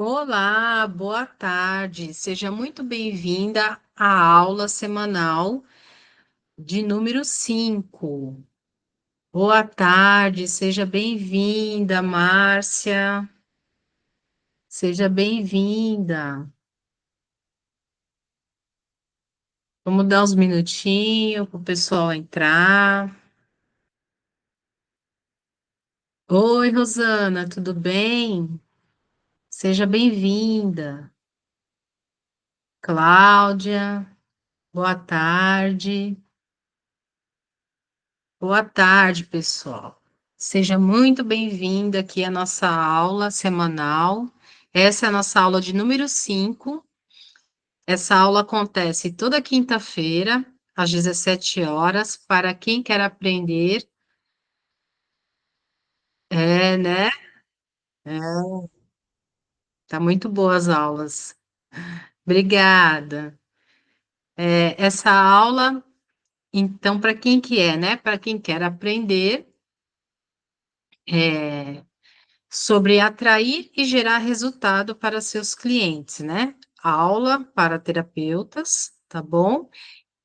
Olá, boa tarde. Seja muito bem-vinda à aula semanal de número 5. Boa tarde, seja bem-vinda, Márcia. Seja bem-vinda. Vamos dar uns minutinhos para o pessoal entrar. Oi, Rosana, tudo bem? Seja bem-vinda. Cláudia, boa tarde. Boa tarde, pessoal. Seja muito bem-vinda aqui à nossa aula semanal. Essa é a nossa aula de número 5. Essa aula acontece toda quinta-feira, às 17 horas, para quem quer aprender. É, né? É, tá muito boas as aulas. Obrigada. Essa aula, então, para quem que é, né? Para quem quer aprender, é, sobre atrair e gerar resultado para seus clientes, né? Aula para terapeutas, tá bom?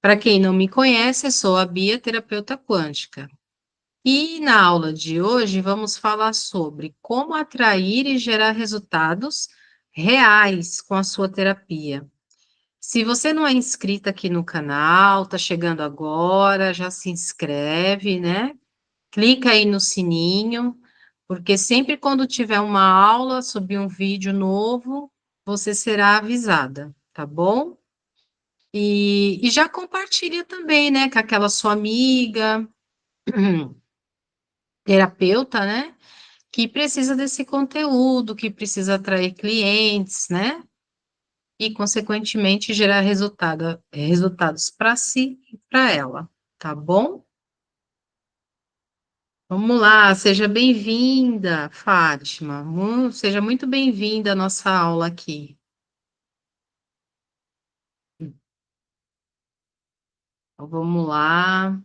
Para quem não me conhece, eu sou a Bia, terapeuta quântica. E na aula de hoje vamos falar sobre como atrair e gerar resultados reais com a sua terapia. Se você não é inscrita aqui no canal, tá chegando agora, já se inscreve, né? Clica aí no sininho, porque sempre quando tiver uma aula, subir um vídeo novo, você será avisada, tá bom? E já compartilha também, né, com aquela sua amiga, terapeuta, né, que precisa desse conteúdo, que precisa atrair clientes, né, e, consequentemente, gerar resultados para si e para ela, tá bom? Vamos lá, seja bem-vinda, Fátima. Seja muito bem-vinda à nossa aula aqui. Então, vamos lá.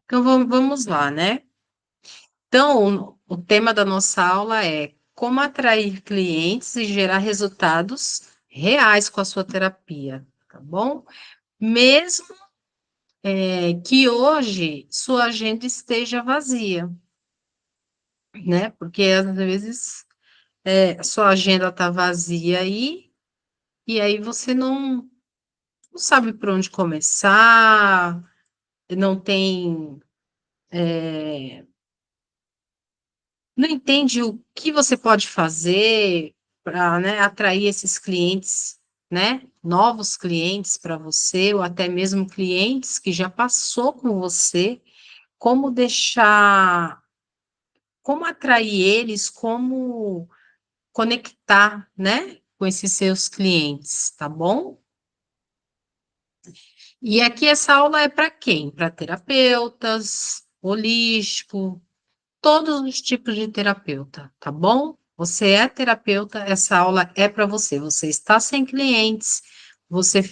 Então, vamos lá, né? Então, o tema da nossa aula é como atrair clientes e gerar resultados reais com a sua terapia, tá bom? Mesmo que hoje sua agenda esteja vazia, né? Porque às vezes sua agenda está vazia aí, e aí você não sabe por onde começar, não tem, não entende o que você pode fazer para, né, atrair esses clientes, né, novos clientes para você, ou até mesmo clientes que já passou com você, como deixar, como atrair eles, como conectar, né, com esses seus clientes, tá bom? E aqui essa aula é para quem? Para terapeutas, holístico, todos os tipos de terapeuta, tá bom? Você é terapeuta, essa aula é para você. Você está sem clientes, você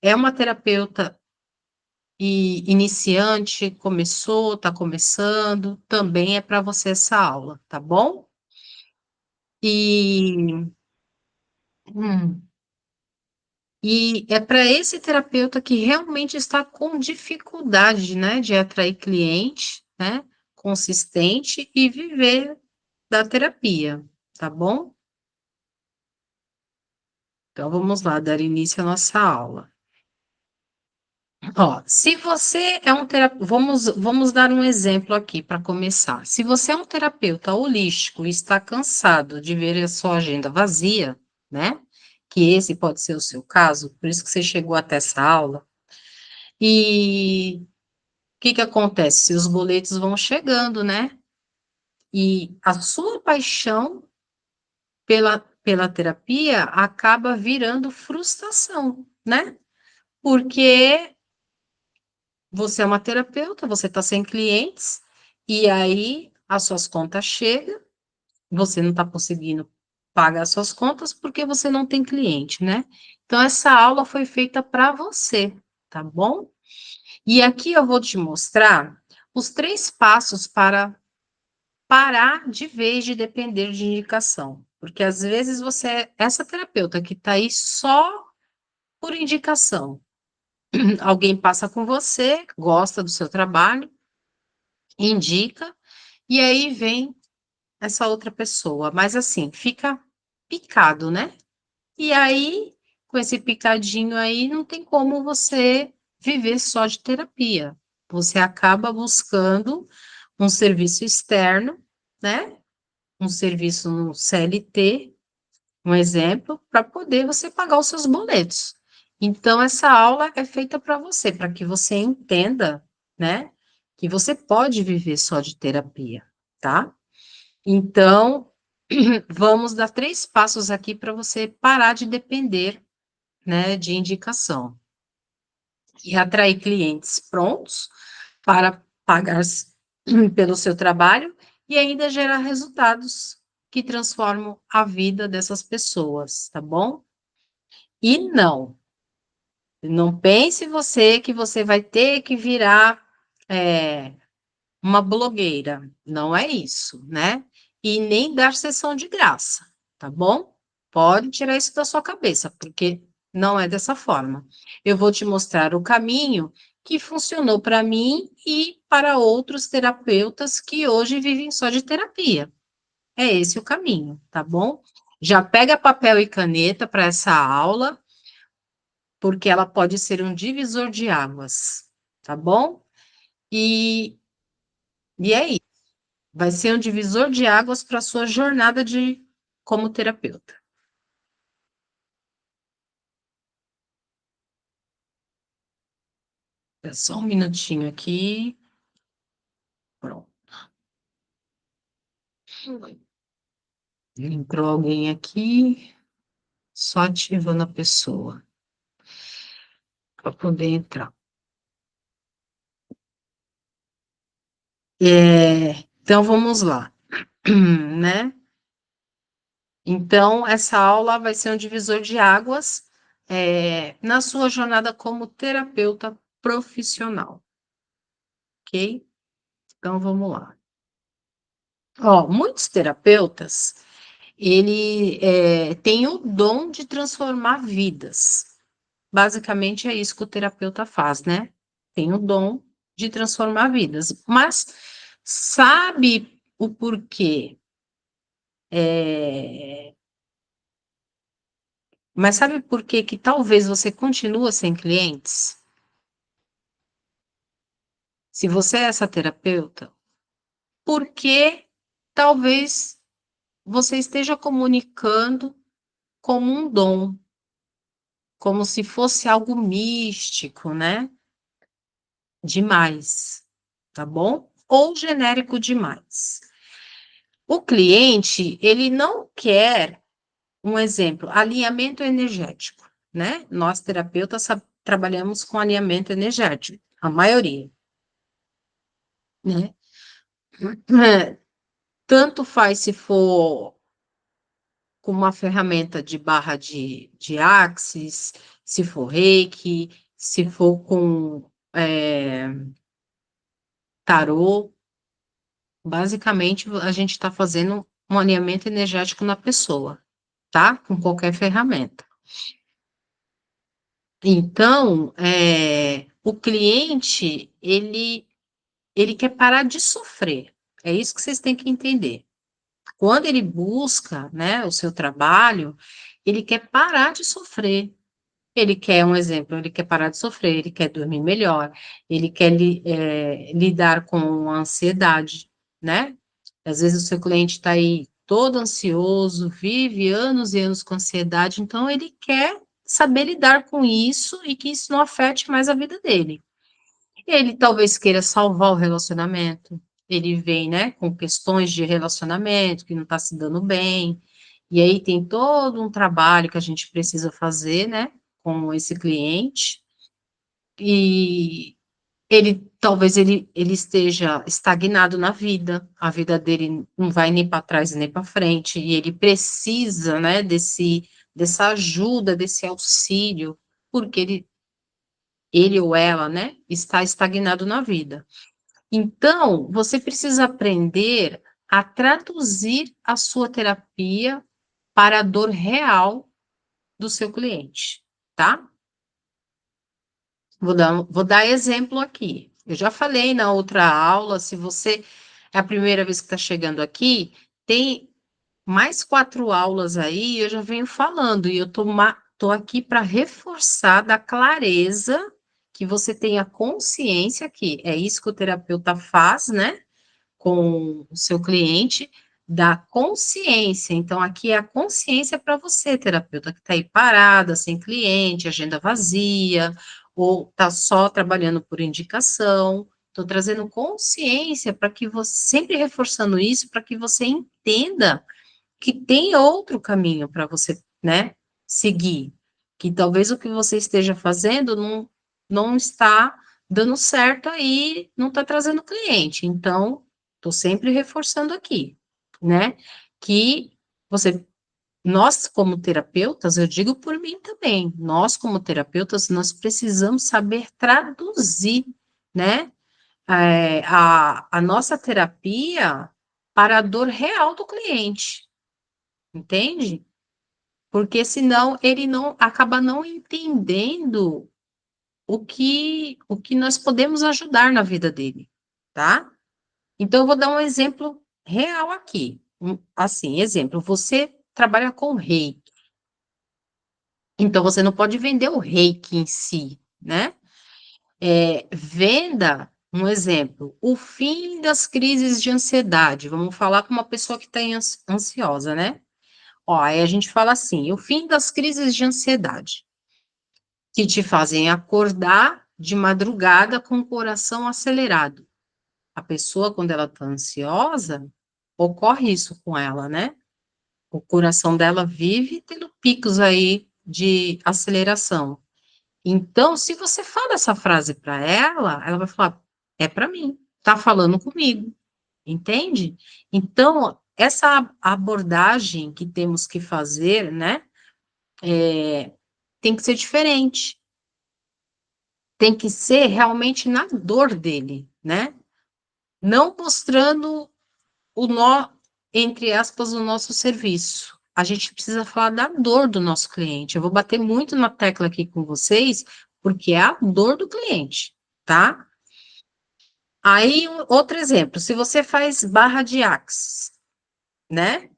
é uma terapeuta e iniciante, começou, está começando, também é para você essa aula, tá bom? E, hum, e é para esse terapeuta que realmente está com dificuldade, né, de atrair cliente, né, consistente e viver da terapia, tá bom? Então, vamos lá, dar início à nossa aula. Ó, se você é um terapeuta, vamos dar um exemplo aqui para começar. Se você é um terapeuta holístico e está cansado de ver a sua agenda vazia, né? Que esse pode ser o seu caso, por isso que você chegou até essa aula. E o que que acontece? Os boletos vão chegando, né? E a sua paixão pela terapia acaba virando frustração, né? Porque você é uma terapeuta, você está sem clientes, e aí as suas contas chegam, você não está conseguindo pagar as suas contas porque você não tem cliente, né? Então, essa aula foi feita para você, tá bom? E aqui eu vou te mostrar os 3 passos para parar de vez de depender de indicação, porque às vezes você é essa terapeuta que está aí só por indicação. Alguém passa com você, gosta do seu trabalho, indica, e aí vem essa outra pessoa, mas assim, fica picado, né? E aí, com esse picadinho aí, não tem como você viver só de terapia. Você acaba buscando um serviço externo, né? Um serviço no CLT, um exemplo, para poder você pagar os seus boletos. Então, essa aula é feita para você, para que você entenda, né? Que você pode viver só de terapia, tá? Então, vamos dar 3 passos aqui para você parar de depender, né, de indicação e atrair clientes prontos para pagar pelo seu trabalho e ainda gerar resultados que transformam a vida dessas pessoas, tá bom? E não pense você que você vai ter que virar é, uma blogueira, não é isso, né? E nem dar sessão de graça, tá bom? Pode tirar isso da sua cabeça, porque não é dessa forma. Eu vou te mostrar o caminho que funcionou para mim e para outros terapeutas que hoje vivem só de terapia. É esse o caminho, tá bom? Já pega papel e caneta para essa aula, porque ela pode ser um divisor de águas, tá bom? E, e é isso. Vai ser um divisor de águas para a sua jornada de como terapeuta. É só um minutinho aqui. Pronto. Entrou alguém aqui, só ativando a pessoa para poder entrar. Então, vamos lá, né? Então, essa aula vai ser um divisor de águas, na sua jornada como terapeuta profissional, ok? Então, vamos lá. Ó, muitos terapeutas, ele tem o dom de transformar vidas. Basicamente é isso que o terapeuta faz, né? Tem o dom de transformar vidas. Mas sabe o porquê? É, Mas sabe por quê que talvez você continua sem clientes? Se você é essa terapeuta, porque talvez você esteja comunicando como um dom, como se fosse algo místico, né? Demais, tá bom? Ou genérico demais. O cliente, ele não quer, um exemplo, alinhamento energético, né? Nós, terapeutas, trabalhamos com alinhamento energético, a maioria, né? Tanto faz se for com uma ferramenta de barra de Axis, se for Reiki, se for com tarô. Basicamente, a gente está fazendo um alinhamento energético na pessoa, tá? Com qualquer ferramenta. Então, o cliente, ele quer parar de sofrer. É isso que vocês têm que entender. Quando ele busca, né, o seu trabalho, ele quer parar de sofrer. Ele quer, um exemplo, ele quer parar de sofrer, ele quer dormir melhor, ele quer lidar com a ansiedade, né? Às vezes o seu cliente está aí todo ansioso, vive anos e anos com ansiedade, então ele quer saber lidar com isso e que isso não afete mais a vida dele. Ele talvez queira salvar o relacionamento, ele vem, né, com questões de relacionamento que não está se dando bem, e aí tem todo um trabalho que a gente precisa fazer, né, com esse cliente, e talvez ele esteja estagnado na vida, a vida dele não vai nem para trás nem para frente, e ele precisa, né, dessa ajuda, desse auxílio, porque ele ou ela, né, está estagnado na vida. Então, você precisa aprender a traduzir a sua terapia para a dor real do seu cliente, tá? Vou dar exemplo aqui. Eu já falei na outra aula, se você é a primeira vez que está chegando aqui, tem mais 4 aulas aí, eu já venho falando, e eu tô aqui para reforçar da clareza que você tenha consciência que é isso que o terapeuta faz, né? Com o seu cliente, da consciência. Então, aqui é a consciência para você, terapeuta, que está aí parada, sem cliente, agenda vazia, ou está só trabalhando por indicação. Estou trazendo consciência para que você, sempre reforçando isso, para que você entenda que tem outro caminho para você, né, seguir. Que talvez o que você esteja fazendo não está dando certo aí, não está trazendo cliente. Então, estou sempre reforçando aqui, né, que você, nós como terapeutas, eu digo por mim também, nós como terapeutas, nós precisamos saber traduzir, né, a nossa terapia para a dor real do cliente. Entende? Porque senão ele não acaba não entendendo o que nós podemos ajudar na vida dele, tá? Então eu vou dar um exemplo real aqui. Assim, exemplo, você trabalha com reiki, então você não pode vender o reiki em si, né? Venda, um exemplo, o fim das crises de ansiedade. Vamos falar com uma pessoa que está ansiosa, né? Ó, aí a gente fala assim, o fim das crises de ansiedade, que te fazem acordar de madrugada com o coração acelerado. A pessoa, quando ela está ansiosa, ocorre isso com ela, né? O coração dela vive tendo picos aí de aceleração. Então, se você fala essa frase para ela, ela vai falar: é para mim, tá falando comigo, entende? Então, essa abordagem que temos que fazer, né? Tem que ser diferente, tem que ser realmente na dor dele, né? Não mostrando entre aspas, o nosso serviço. A gente precisa falar da dor do nosso cliente. Eu vou bater muito na tecla aqui com vocês, porque é a dor do cliente, tá? Aí, outro exemplo, se você faz barra de axis, né?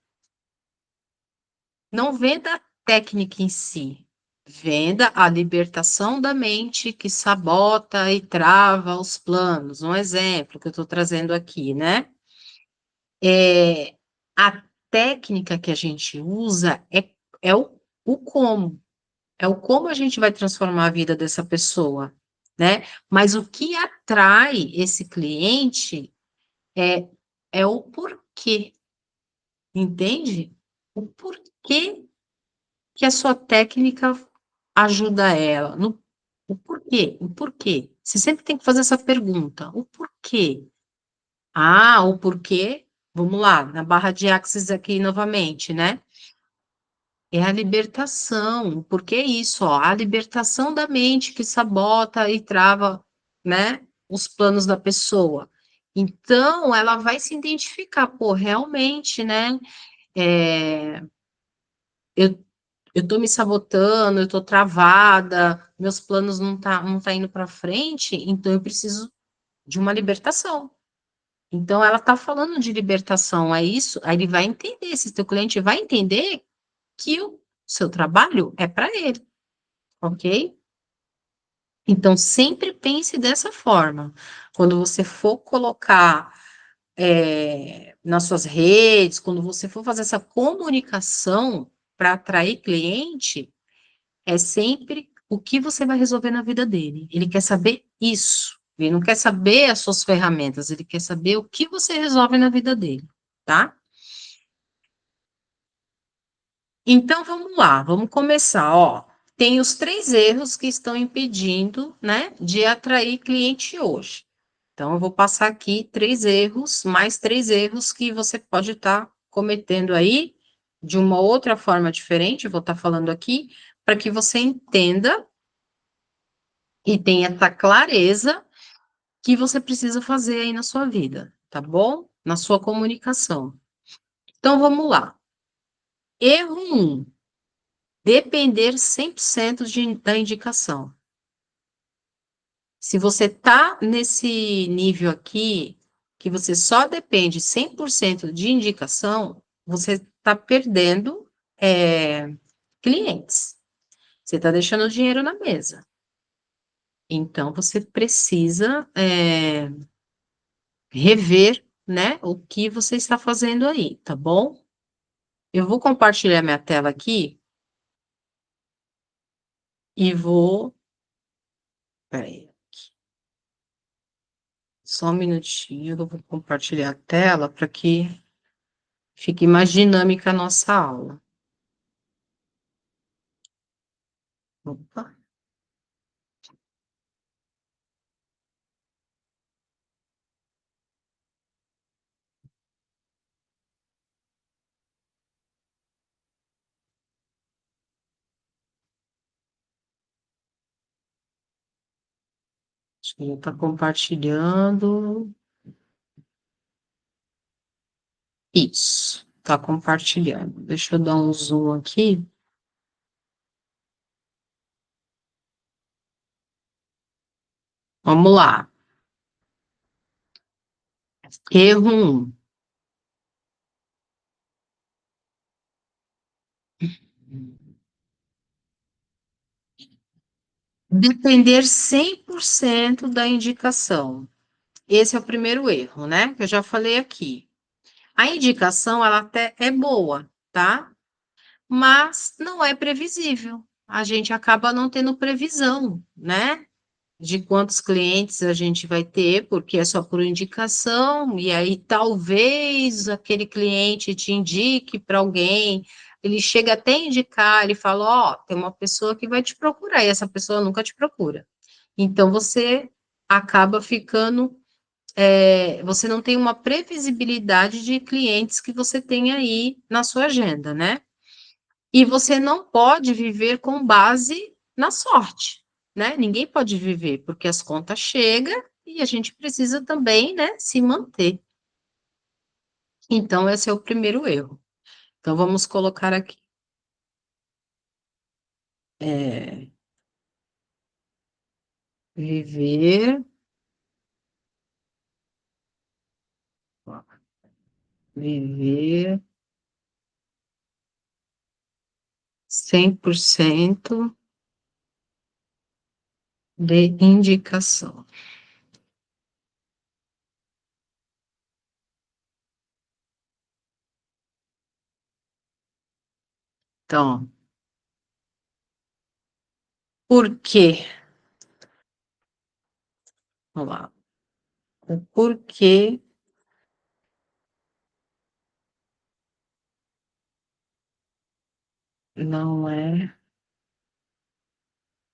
Não venda a técnica em si, venda a libertação da mente que sabota e trava os planos. Um exemplo que eu estou trazendo aqui, né? A técnica que a gente usa é o como, é o como a gente vai transformar a vida dessa pessoa, né? Mas o que atrai esse cliente é, é o porquê, entende? O porquê que a sua técnica ajuda ela, o porquê, o porquê. Você sempre tem que fazer essa pergunta, o porquê. Ah, o porquê, vamos lá, na barra de axis aqui novamente, né? É a libertação, porque é isso, ó, a libertação da mente que sabota e trava, né, os planos da pessoa. Então, ela vai se identificar, pô, realmente, né, é, eu, eu tô me sabotando, eu tô travada, meus planos não tá indo para frente, então eu preciso de uma libertação. Então, ela tá falando de libertação, é isso, aí ele vai entender, esse teu cliente vai entender que o seu trabalho é para ele, ok? Então, sempre pense dessa forma. Quando você for colocar nas suas redes, quando você for fazer essa comunicação para atrair cliente, é sempre o que você vai resolver na vida dele. Ele quer saber isso. Ele não quer saber as suas ferramentas, ele quer saber o que você resolve na vida dele, tá? Então vamos lá, vamos começar, ó. Tem os 3 erros que estão impedindo, né, de atrair cliente hoje. Então eu vou passar aqui 3 erros, mais 3 erros que você pode estar cometendo aí de uma outra forma diferente, eu vou estar falando aqui, para que você entenda e tenha essa clareza que você precisa fazer aí na sua vida, tá bom? na sua comunicação. Então, vamos lá. Erro 1, depender 100% da indicação. Se você está nesse nível aqui, que você só depende 100% de indicação, você está perdendo clientes. Você está deixando o dinheiro na mesa. Então, você precisa rever, né, o que você está fazendo aí, tá bom? Eu vou compartilhar minha tela aqui e vou. Peraí, só um minutinho, eu vou compartilhar a tela para que fique mais dinâmica a nossa aula. Opa. Acho que já está compartilhando. Isso, está compartilhando. Deixa eu dar um zoom aqui. Vamos lá. Erro 1. Depender 100% da indicação. Esse é o primeiro erro, né? Que eu já falei aqui. A indicação, ela até é boa, tá? Mas não é previsível. A gente acaba não tendo previsão, né? De quantos clientes a gente vai ter, porque é só por indicação, e aí talvez aquele cliente te indique para alguém, ele chega até a indicar, ele fala, ó, tem uma pessoa que vai te procurar, e essa pessoa nunca te procura. Então, você acaba ficando, você não tem uma previsibilidade de clientes que você tem aí na sua agenda, né? E você não pode viver com base na sorte, né? Ninguém pode viver, porque as contas chegam e a gente precisa também, né, se manter. Então, esse é o primeiro erro. Então, vamos colocar aqui. é, viver, viver 100% de indicação. Então, por quê? Vamos lá. O porquê não é.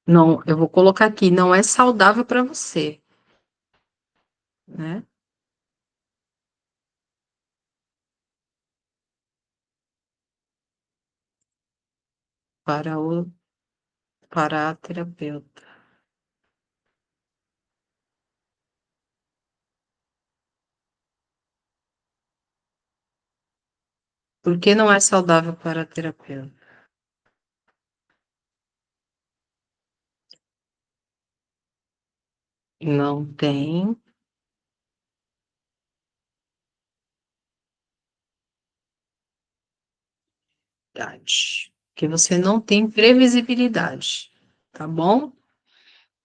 Não, eu vou colocar aqui, não é saudável para você, né? Para o para a terapeuta. Por que não é saudável para a terapeuta? Não tem idade. Porque você não tem previsibilidade, tá bom?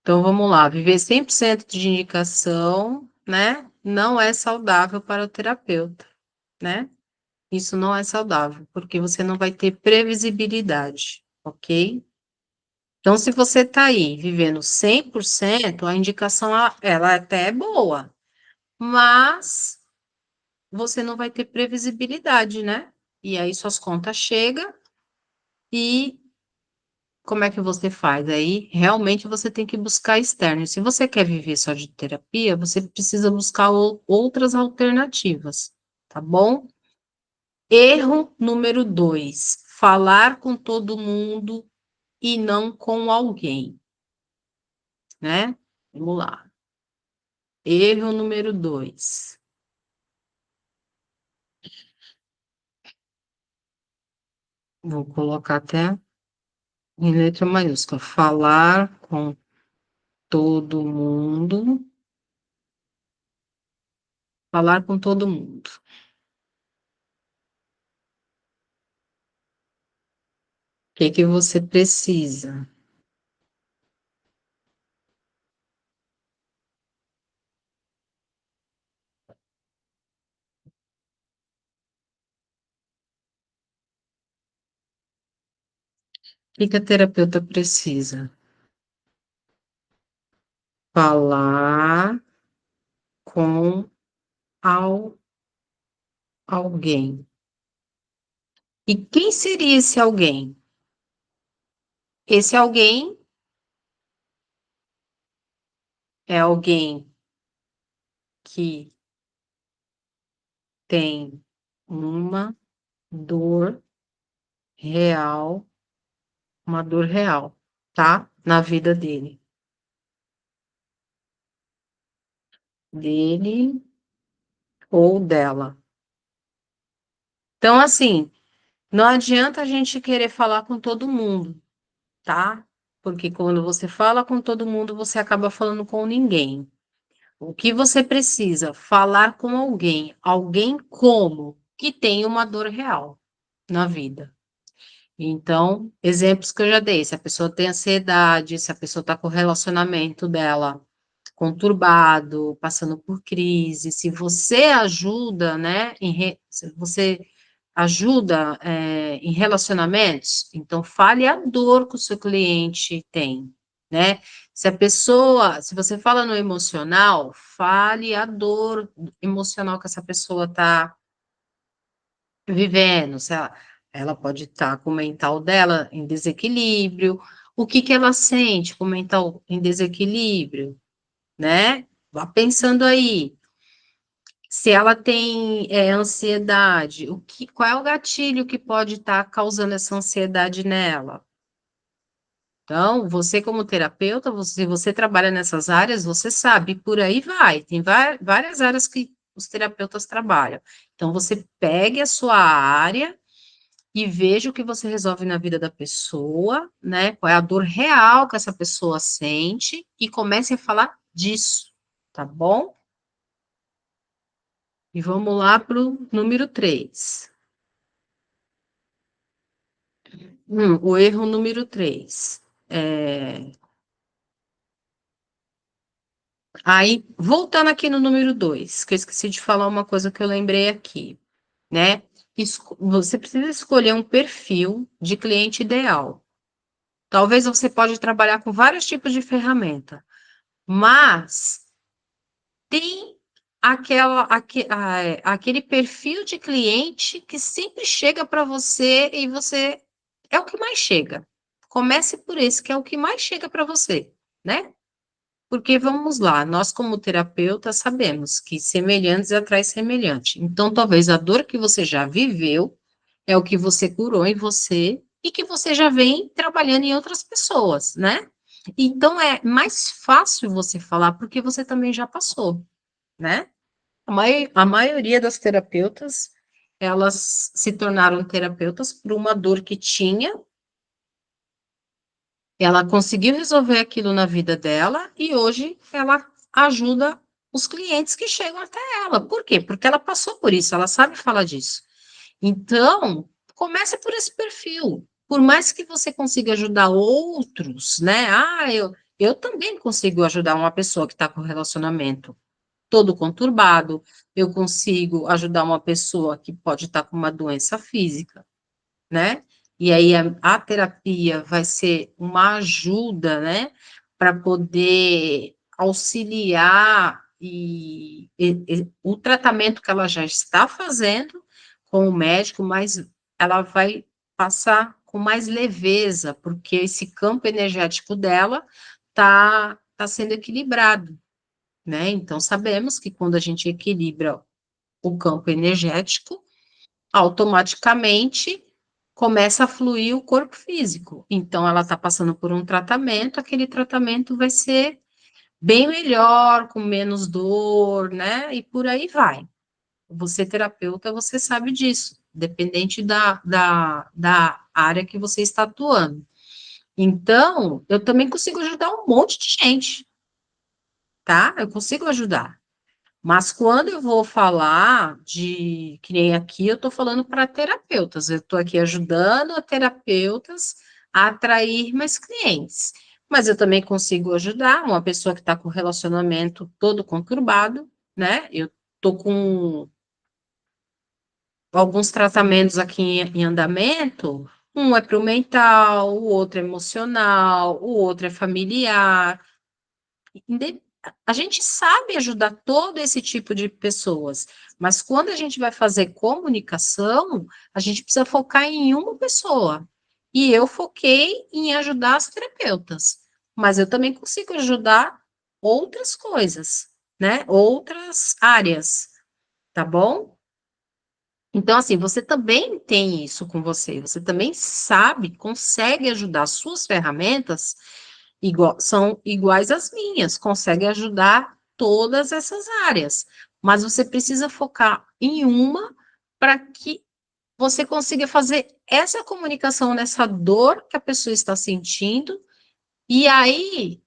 Então vamos lá, viver 100% de indicação, né? Não é saudável para o terapeuta, né? Isso não é saudável, porque você não vai ter previsibilidade, ok? Então, se você está aí vivendo 100%, a indicação ela até é boa, mas você não vai ter previsibilidade, né? E aí suas contas chegam e como é que você faz? Aí realmente você tem que buscar externo. Se você quer viver só de terapia, você precisa buscar outras alternativas, tá bom? Erro número 2, falar com todo mundo e não com alguém, né? Vamos lá. Erro número 2. Vou colocar até em letra maiúscula. Falar com todo mundo. Falar com todo mundo. O que que você precisa? O que que a terapeuta precisa? Falar com al- alguém. E quem seria esse alguém? Esse alguém é alguém que tem uma dor real, uma dor real, tá? Na vida dele. Dele ou dela. Então, assim, não adianta a gente querer falar com todo mundo, tá? Porque quando você fala com todo mundo, você acaba falando com ninguém. O que você precisa? Falar com alguém. Alguém como? Que tem uma dor real na vida. Então, exemplos que eu já dei, se a pessoa tem ansiedade, se a pessoa está com o relacionamento dela conturbado, passando por crise, se você ajuda, né, se você ajuda em relacionamentos, então fale a dor que o seu cliente tem, né? Se você fala no emocional, fale a dor emocional que essa pessoa está vivendo, se ela pode estar com o mental dela em desequilíbrio, o que que ela sente com o mental em desequilíbrio, né? Vá pensando aí, se ela tem ansiedade, qual é o gatilho que pode estar causando essa ansiedade nela? Então, você como terapeuta, se você trabalha nessas áreas, você sabe, por aí vai. Tem várias áreas que os terapeutas trabalham. Então, você pegue a sua área e veja o que você resolve na vida da pessoa, né? Qual é a dor real que essa pessoa sente e comece a falar disso, tá bom? E vamos lá para o número 3. O erro número 3. Aí, voltando aqui no número 2, que eu esqueci de falar uma coisa que eu lembrei aqui, né? Você precisa escolher um perfil de cliente ideal. Talvez você pode trabalhar com vários tipos de ferramenta, mas tem aquele perfil de cliente que sempre chega para você e você é o que mais chega. Comece por esse, que é o que mais chega para você, né? Porque vamos lá, nós como terapeutas sabemos que semelhantes atrai semelhante. Então, talvez a dor que você já viveu é o que você curou em você e que você já vem trabalhando em outras pessoas, né? Então, é mais fácil você falar porque você também já passou, né? A maioria das terapeutas, elas se tornaram terapeutas por uma dor que tinha, ela conseguiu resolver aquilo na vida dela e hoje ela ajuda os clientes que chegam até ela. Por quê? Porque ela passou por isso, ela sabe falar disso. Então, comece por esse perfil. Por mais que você consiga ajudar outros, né? Eu também consigo ajudar uma pessoa que está com relacionamento todo conturbado, eu consigo ajudar uma pessoa que pode estar com uma doença física, né? E aí a terapia vai ser uma ajuda, né, para poder auxiliar o tratamento que ela já está fazendo com o médico, mas ela vai passar com mais leveza, porque esse campo energético dela tá sendo equilibrado, né? Então sabemos que quando a gente equilibra o campo energético, automaticamente começa a fluir o corpo físico. Então, ela está passando por um tratamento, aquele tratamento vai ser bem melhor, com menos dor, né? E por aí vai. Você, terapeuta, você sabe disso, dependente área que você está atuando. Então, eu também consigo ajudar um monte de gente, tá? Eu consigo ajudar. Mas quando eu vou falar de, que nem aqui, eu estou falando para terapeutas, eu estou aqui ajudando a terapeutas a atrair mais clientes. Mas eu também consigo ajudar uma pessoa que está com o relacionamento todo conturbado, né? Eu estou com alguns tratamentos aqui em andamento. Um é para o mental, o outro é emocional, o outro é familiar. A gente sabe ajudar todo esse tipo de pessoas, mas quando a gente vai fazer comunicação, a gente precisa focar em uma pessoa. E eu foquei em ajudar as terapeutas, mas eu também consigo ajudar outras coisas, né? Outras áreas, tá bom? Então, assim, você também tem isso com você, você também sabe, consegue ajudar suas ferramentas são iguais às minhas, consegue ajudar todas essas áreas, mas você precisa focar em uma para que você consiga fazer essa comunicação nessa dor que a pessoa está sentindo, e aí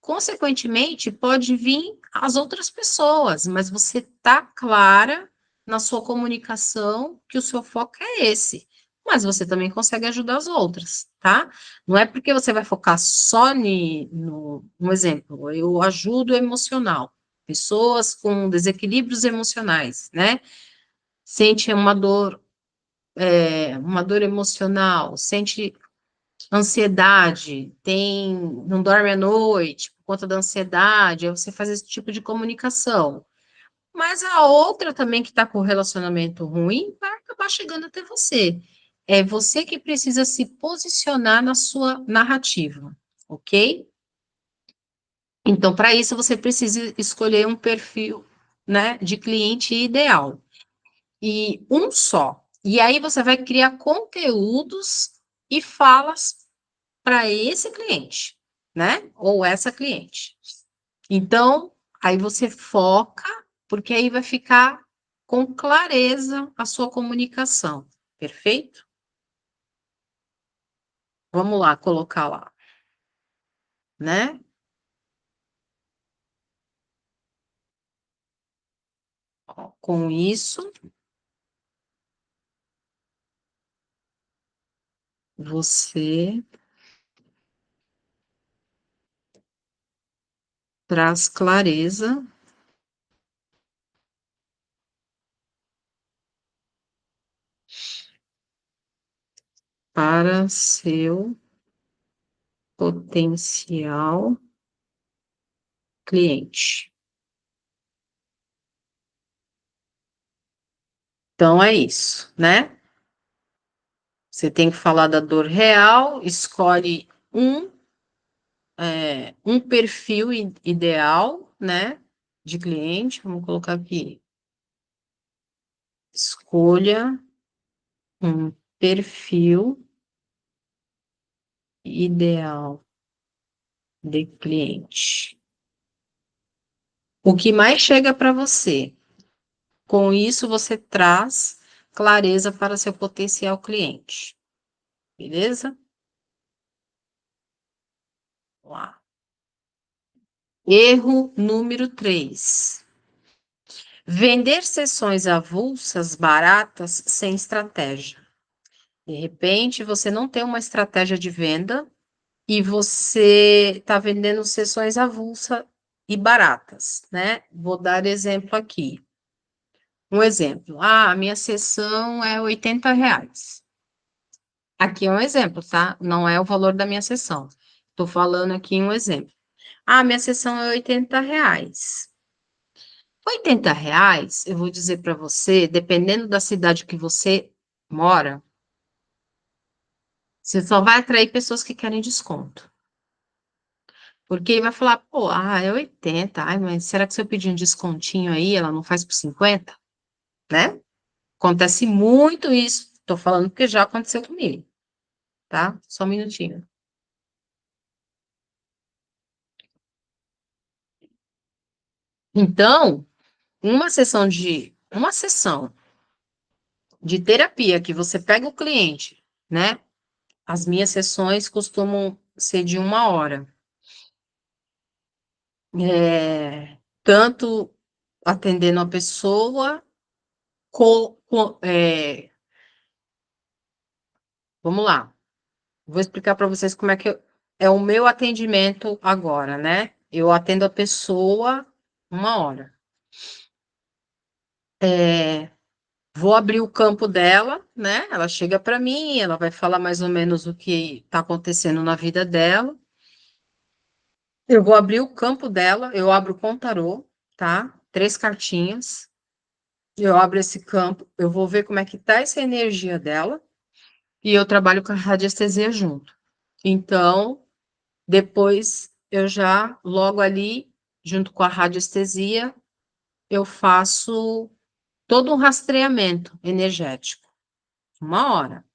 consequentemente, pode vir as outras pessoas, mas você está clara na sua comunicação que o seu foco é esse. Mas você também consegue ajudar as outras, tá? Não é porque você vai focar só no. Um exemplo, eu ajudo emocional, pessoas com desequilíbrios emocionais, né? Sente uma dor emocional, sente ansiedade, não dorme à noite por conta da ansiedade, aí você faz esse tipo de comunicação. Mas a outra também que está com o relacionamento ruim vai acabar chegando até você. É você que precisa se posicionar na sua narrativa, ok? Então, para isso, você precisa escolher um perfil, né, de cliente ideal. E um só. E aí você vai criar conteúdos e falas para esse cliente, né? Ou essa cliente. Então, aí você foca, porque aí vai ficar com clareza a sua comunicação. Perfeito? Vamos lá, colocar lá, né? Ó, com isso, você traz clareza para seu potencial cliente. Então, é isso, né? Você tem que falar da dor real, escolhe um perfil ideal, né, de cliente. Vamos colocar aqui. Escolha um perfil ideal de cliente. O que mais chega para você? Com isso, você traz clareza para seu potencial cliente. Beleza? Vamos lá. Erro número 3. Vender sessões avulsas baratas sem estratégia. De repente, você não tem uma estratégia de venda e você está vendendo sessões avulsa e baratas, né? Vou dar exemplo aqui. Um exemplo. Ah, a minha sessão é R$ 80. Aqui é um exemplo, tá? Não é o valor da minha sessão. Estou falando aqui um exemplo. Ah, minha sessão é R$ 80. R$ 80, eu vou dizer para você, dependendo da cidade que você mora, você só vai atrair pessoas que querem desconto. Porque vai falar, pô, é 80, ai, mas será que se eu pedir um descontinho aí, ela não faz por 50, né? Acontece muito isso, tô falando porque já aconteceu comigo, tá? Só um minutinho. Então, uma sessão de terapia que você pega o cliente, né? As minhas sessões costumam ser de 1 hora. Tanto atendendo a pessoa, co, co- é, vamos lá, vou explicar para vocês como é que é o meu atendimento agora, né? Eu atendo a pessoa 1 hora. Vou abrir o campo dela, né? Ela chega para mim, ela vai falar mais ou menos o que está acontecendo na vida dela. Eu vou abrir o campo dela, eu abro com tarô, tá? 3 cartinhas. Eu abro esse campo, eu vou ver como é que tá essa energia dela e eu trabalho com a radiestesia junto. Então, depois eu já, logo ali, junto com a radiestesia, eu faço todo um rastreamento energético, 1 hora.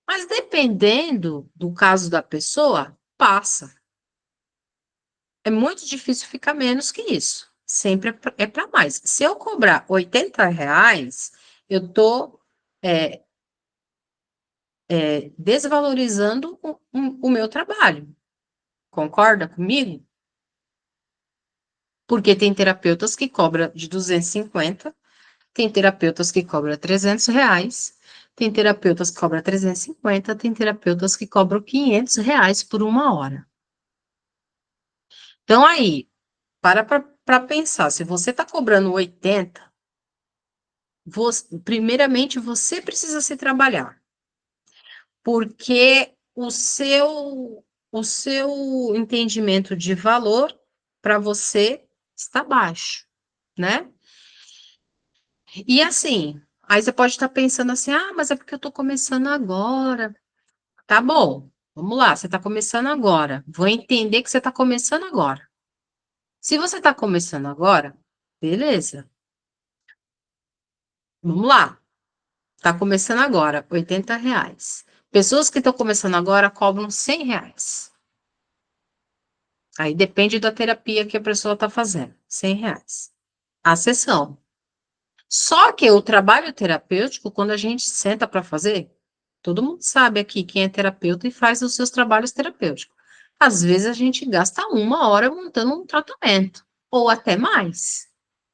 Mas dependendo do caso da pessoa, passa. É muito difícil ficar menos que isso. Sempre é para mais. Se eu cobrar R$ 80, eu estou desvalorizando o meu trabalho. Concorda comigo? Porque tem terapeutas que cobram de 250, tem terapeutas que cobram R$ 300, tem terapeutas que cobram 350, tem terapeutas que cobram R$ 500 por 1 hora. Então aí, para pensar, se você está cobrando 80, primeiramente você precisa se trabalhar, porque o seu entendimento de valor para você está baixo, né? E assim, aí você pode estar pensando assim, ah, mas é porque eu estou começando agora. Tá bom, vamos lá, você está começando agora. Vou entender que você está começando agora. Se você está começando agora, beleza, vamos lá. Está começando agora, R$ 80. Pessoas que estão começando agora cobram R$ 100. Aí depende da terapia que a pessoa está fazendo. R$ 100. A sessão. Só que o trabalho terapêutico, quando a gente senta para fazer, todo mundo sabe aqui quem é terapeuta e faz os seus trabalhos terapêuticos. Às vezes a gente gasta 1 hora montando um tratamento, ou até mais.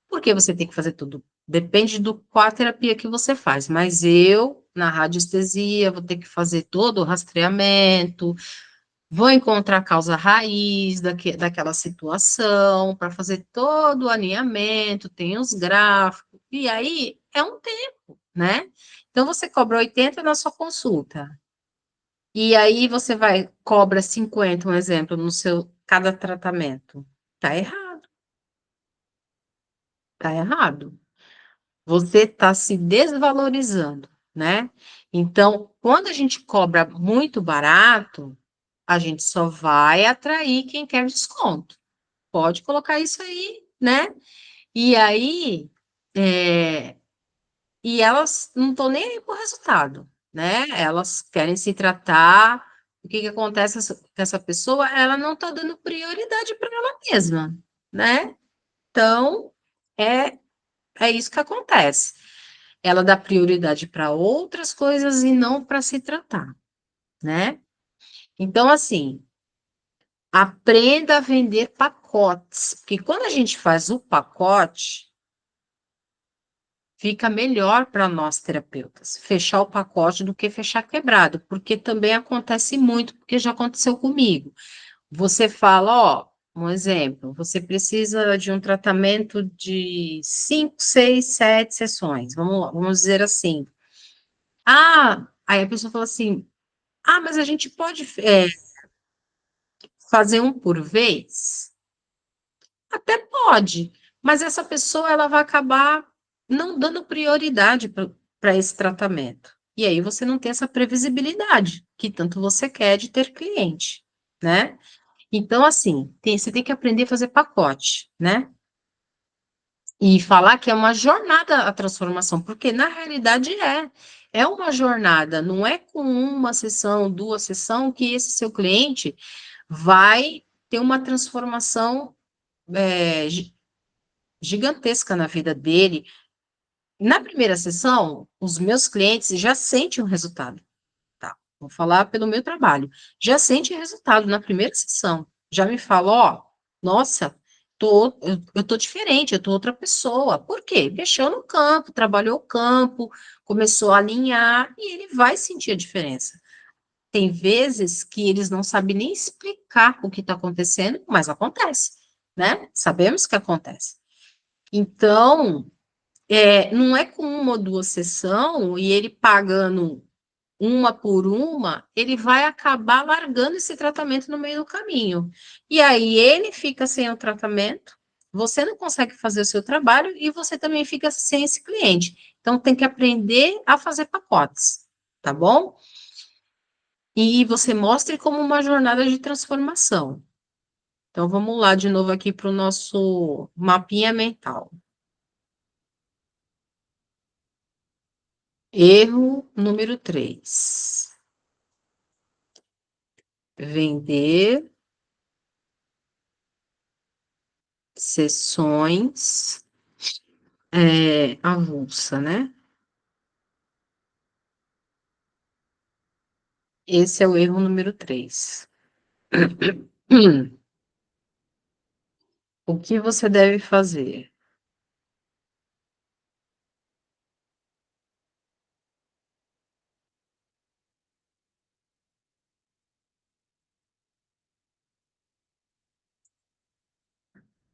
Porque você tem que fazer tudo. Depende do qual a terapia que você faz. Mas eu, na radiestesia, vou ter que fazer todo o rastreamento, vou encontrar a causa raiz daquela situação, para fazer todo o alinhamento, tem os gráficos, e aí é um tempo, né? Então você cobra 80 na sua consulta. E aí você cobra 50, um exemplo, no seu cada tratamento. Tá errado, tá errado. Você está se desvalorizando, né? Então, quando a gente cobra muito barato, a gente só vai atrair quem quer desconto. Pode colocar isso aí, né? E aí, é, e elas não estão nem aí com o resultado, né? Elas querem se tratar. O que que acontece com essa pessoa? Ela não está dando prioridade para ela mesma, né? Então, é, é isso que acontece. Ela dá prioridade para outras coisas e não para se tratar, né? Então, assim, aprenda a vender pacotes, porque quando a gente faz o pacote, fica melhor para nós terapeutas fechar o pacote do que fechar quebrado, porque também acontece muito, porque já aconteceu comigo. Você fala, ó, um exemplo, você precisa de um tratamento de 5, 6, 7 sessões, vamos dizer assim. Ah, aí a pessoa fala assim, ah, mas a gente pode fazer um por vez? Até pode, mas essa pessoa ela vai acabar não dando prioridade para esse tratamento. E aí você não tem essa previsibilidade que tanto você quer de ter cliente, né? Então, assim, você tem que aprender a fazer pacote, né? E falar que é uma jornada a transformação, porque na realidade é uma jornada, não é com uma sessão, 2 sessões que esse seu cliente vai ter uma transformação é, gigantesca na vida dele. Na primeira sessão, os meus clientes já sentem o resultado, vou falar pelo meu trabalho, já sente resultado na primeira sessão. Já me fala, ó, nossa, eu tô diferente, eu tô outra pessoa. Por quê? Mexeu no campo, trabalhou o campo, começou a alinhar e ele vai sentir a diferença. Tem vezes que eles não sabem nem explicar o que está acontecendo, mas acontece, né? Sabemos que acontece. Então, não é com uma ou duas sessões e ele pagando uma por uma, ele vai acabar largando esse tratamento no meio do caminho. E aí ele fica sem o tratamento, você não consegue fazer o seu trabalho e você também fica sem esse cliente. Então, tem que aprender a fazer pacotes, tá bom? E você mostre como uma jornada de transformação. Então, vamos lá de novo aqui para o nosso mapinha mental. Erro número 3. Vender sessões avulsa, né? Esse é o erro número 3. O que você deve fazer?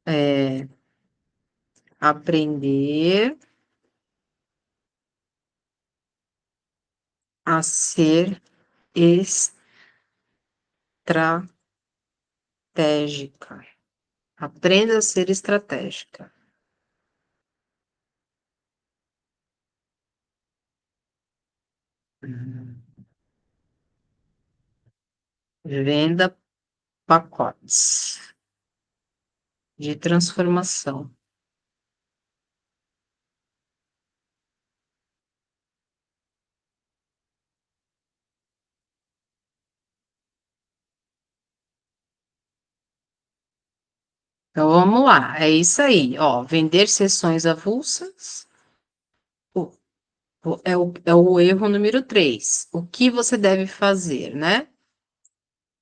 É aprender a ser estratégica. Aprenda a ser estratégica. Venda pacotes de transformação. Então vamos lá, é isso aí, ó. Vender sessões avulsas o- é o erro número 3. O que você deve fazer, né?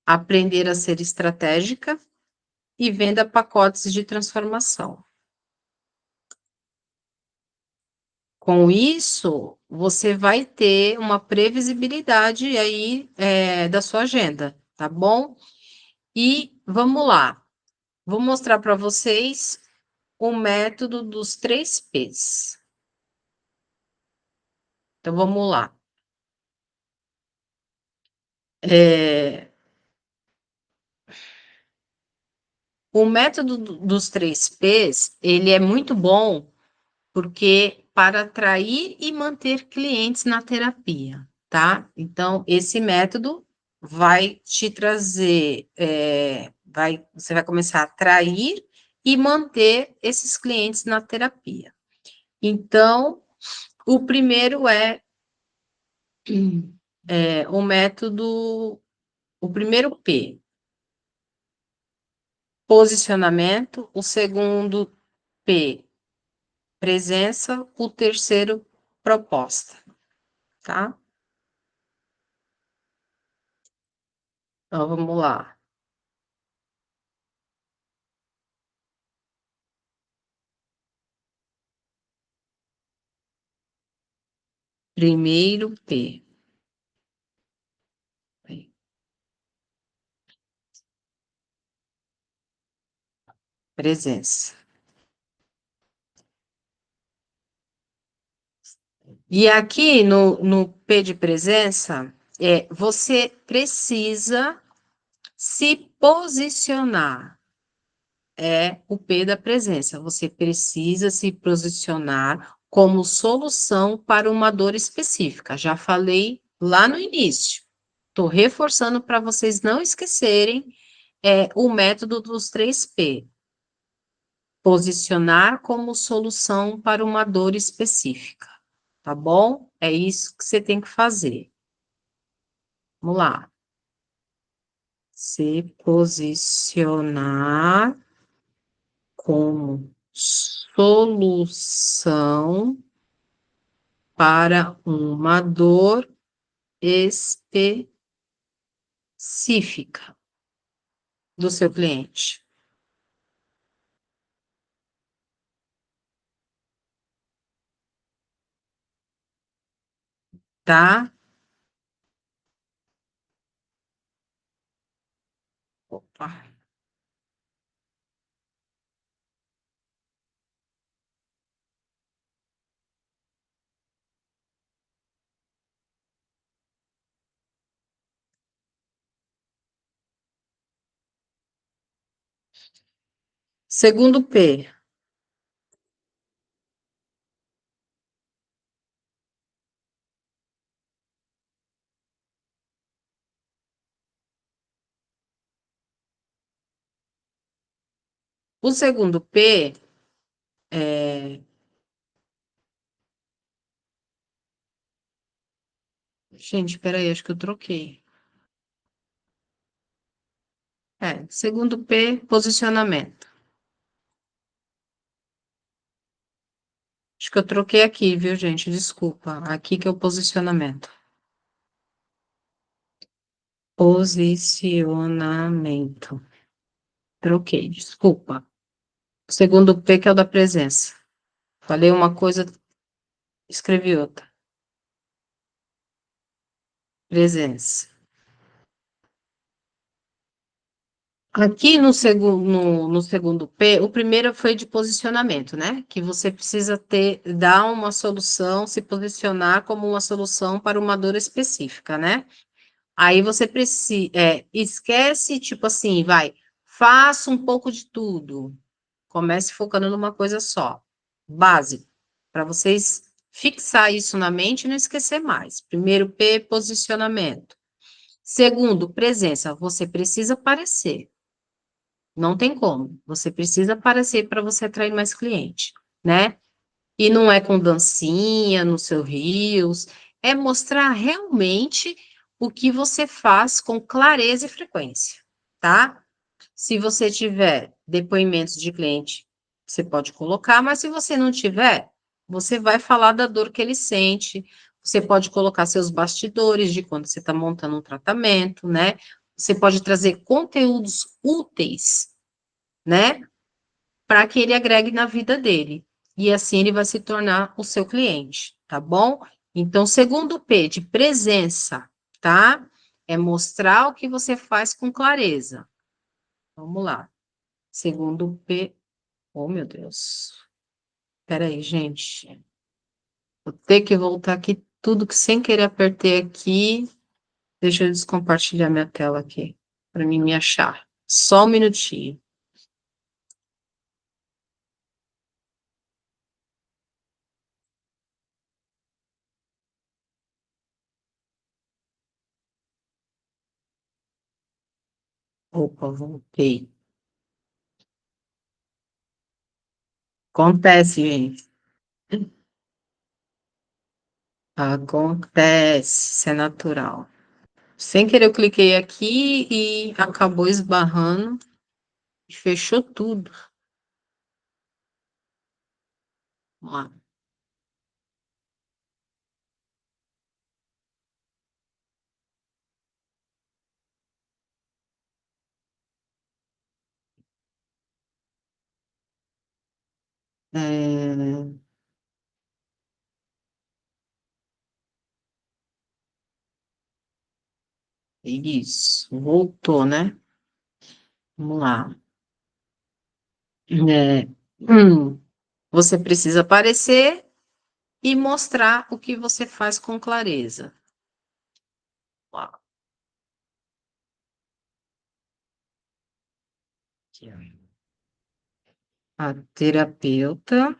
Aprender a ser estratégica e venda pacotes de transformação. Com isso, você vai ter uma previsibilidade aí da sua agenda, tá bom? E vamos lá, vou mostrar para vocês o método dos 3 P's. Então vamos lá. É, o método dos 3 P's, ele é muito bom porque para atrair e manter clientes na terapia, tá? Então, esse método vai te trazer, você vai começar a atrair e manter esses clientes na terapia. Então, o primeiro o método, o primeiro P, posicionamento, o segundo P, presença, o terceiro, proposta, tá? Então, vamos lá. Primeiro P, presença. E aqui no P de presença, você precisa se posicionar. É o P da presença. Você precisa se posicionar como solução para uma dor específica. Já falei lá no início. Estou reforçando para vocês não esquecerem o método dos 3 P. Posicionar como solução para uma dor específica, tá bom? É isso que você tem que fazer. Vamos lá. Se posicionar como solução para uma dor específica. específica do seu cliente, tá? Opa. Segundo P. O segundo P é... Gente, peraí, acho que eu troquei. Segundo P, posicionamento. Acho que eu troquei aqui, viu, gente? Desculpa. Aqui que é o posicionamento. Posicionamento. Troquei, desculpa. O segundo P que é o da presença. Falei uma coisa, escrevi outra. Presença. Aqui no segundo P, o primeiro foi de posicionamento, né? Que você precisa dar uma solução, se posicionar como uma solução para uma dor específica, né? Aí você precisa, esquece, tipo assim, faça um pouco de tudo. Comece focando numa coisa só. Básico. Para vocês fixar isso na mente e não esquecer mais. Primeiro P, posicionamento. Segundo, presença. Você precisa aparecer. Não tem como. Você precisa aparecer para você atrair mais cliente, né? E não é com dancinha no seu Reels, é mostrar realmente o que você faz com clareza e frequência, tá? Se você tiver depoimentos de cliente, você pode colocar, mas se você não tiver, você vai falar da dor que ele sente. Você pode colocar seus bastidores de quando você está montando um tratamento, né? Você pode trazer conteúdos úteis, né? Para que ele agregue na vida dele. E assim ele vai se tornar o seu cliente, tá bom? Então, segundo P, de presença, tá? É mostrar o que você faz com clareza. Vamos lá. Segundo P. Oh, meu Deus. Peraí, gente. Vou ter que voltar aqui tudo que sem querer apertei aqui. Deixa eu descompartilhar minha tela aqui, para mim me achar. Só um minutinho. Opa, voltei. Acontece, gente. Acontece, isso é natural. Sem querer, eu cliquei aqui e acabou esbarrando e fechou tudo. Vamos lá. É, isso, voltou, né? Vamos lá. É, você precisa aparecer e mostrar o que você faz com clareza. Ó, aqui, ó. A terapeuta